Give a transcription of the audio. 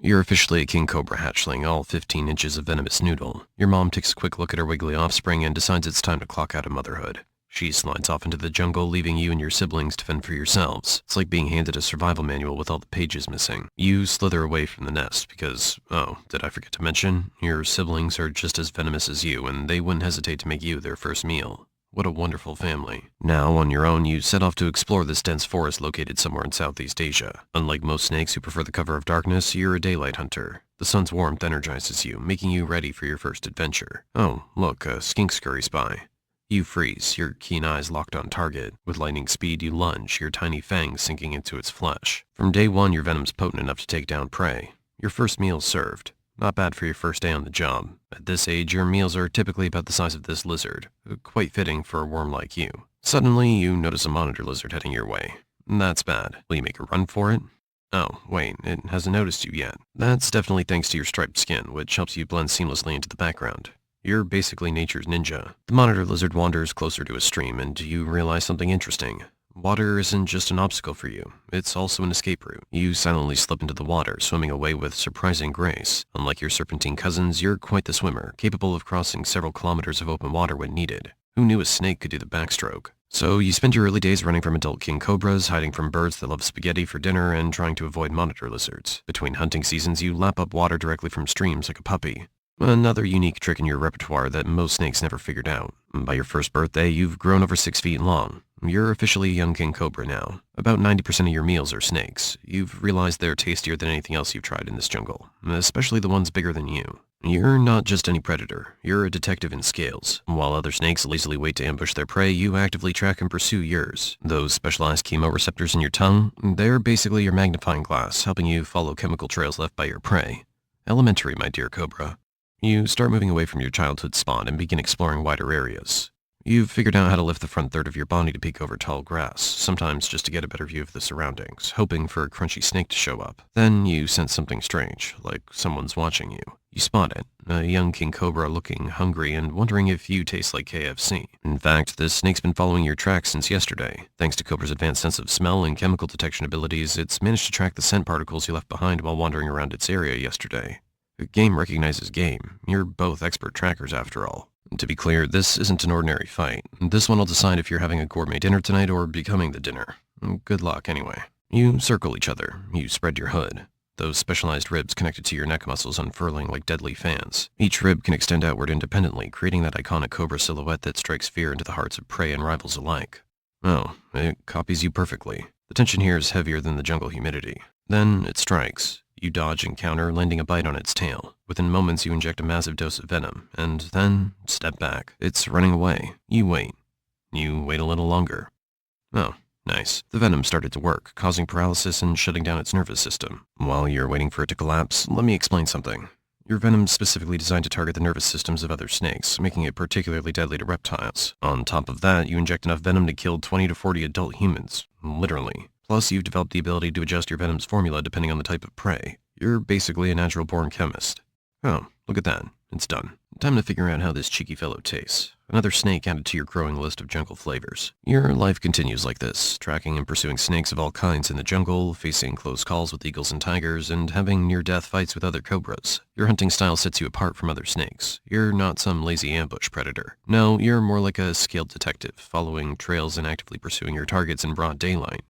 You're officially a king cobra hatchling, all 15 inches of venomous noodle. Your mom takes a quick look at her wiggly offspring and decides it's time to clock out of motherhood. She slides off into the jungle, leaving you and your siblings to fend for yourselves. It's like being handed a survival manual with all the pages missing. You slither away from the nest because, oh, did I forget to mention? Your siblings are just as venomous as you, and they wouldn't hesitate to make you their first meal. What a wonderful family. Now, on your own, you set off to explore this dense forest located somewhere in Southeast Asia. Unlike most snakes who prefer the cover of darkness, you're a daylight hunter. The sun's warmth energizes you, making you ready for your first adventure. Oh, look, a skink scurries by. You freeze, your keen eyes locked on target. With lightning speed, you lunge, your tiny fangs sinking into its flesh. From day one, your venom's potent enough to take down prey. Your first meal's served. Not bad for your first day on the job. At this age, your meals are typically about the size of this lizard, quite fitting for a worm like you. Suddenly, you notice a monitor lizard heading your way. That's bad. Will you make a run for it? Oh, wait, it hasn't noticed you yet. That's definitely thanks to your striped skin, which helps you blend seamlessly into the background. You're basically nature's ninja. The monitor lizard wanders closer to a stream, and you realize something interesting. Water isn't just an obstacle for you, it's also an escape route. You silently slip into the water, swimming away with surprising grace. Unlike your serpentine cousins, you're quite the swimmer, capable of crossing several kilometers of open water when needed. Who knew a snake could do the backstroke? So you spend your early days running from adult king cobras, hiding from birds that love spaghetti for dinner, and trying to avoid monitor lizards. Between hunting seasons, you lap up water directly from streams like a puppy. Another unique trick in your repertoire that most snakes never figured out. By your first birthday, you've grown over 6 feet long. You're officially a young king cobra now. About 90% of your meals are snakes. You've realized they're tastier than anything else you've tried in this jungle, especially the ones bigger than you. You're not just any predator, you're a detective in scales. While other snakes lazily wait to ambush their prey, you actively track and pursue yours. Those specialized chemoreceptors in your tongue, they're basically your magnifying glass, helping you follow chemical trails left by your prey. Elementary, my dear cobra. You start moving away from your childhood spawn and begin exploring wider areas. You've figured out how to lift the front third of your body to peek over tall grass, sometimes just to get a better view of the surroundings, hoping for a crunchy snake to show up. Then you sense something strange, like someone's watching you. You spot it, a young king cobra looking hungry and wondering if you taste like KFC. In fact, this snake's been following your tracks since yesterday. Thanks to Cobra's advanced sense of smell and chemical detection abilities, it's managed to track the scent particles you left behind while wandering around its area yesterday. Game recognizes game. You're both expert trackers after all. To be clear, this isn't an ordinary fight. This one will decide if you're having a gourmet dinner tonight or becoming the dinner. Good luck, anyway. You circle each other. You spread your hood. Those specialized ribs connected to your neck muscles unfurling like deadly fans. Each rib can extend outward independently, creating that iconic cobra silhouette that strikes fear into the hearts of prey and rivals alike. Oh, it copies you perfectly. The tension here is heavier than the jungle humidity. Then it strikes. You dodge and counter, landing a bite on its tail. Within moments, you inject a massive dose of venom, and then step back. It's running away. You wait. You wait a little longer. Oh, nice. The venom started to work, causing paralysis and shutting down its nervous system. While you're waiting for it to collapse, let me explain something. Your venom's specifically designed to target the nervous systems of other snakes, making it particularly deadly to reptiles. On top of that, you inject enough venom to kill 20 to 40 adult humans. Literally. Plus, you've developed the ability to adjust your venom's formula depending on the type of prey. You're basically a natural-born chemist. Oh, look at that. It's done. Time to figure out how this cheeky fellow tastes. Another snake added to your growing list of jungle flavors. Your life continues like this, tracking and pursuing snakes of all kinds in the jungle, facing close calls with eagles and tigers, and having near-death fights with other cobras. Your hunting style sets you apart from other snakes. You're not some lazy ambush predator. No, you're more like a skilled detective, following trails and actively pursuing your targets in broad daylight.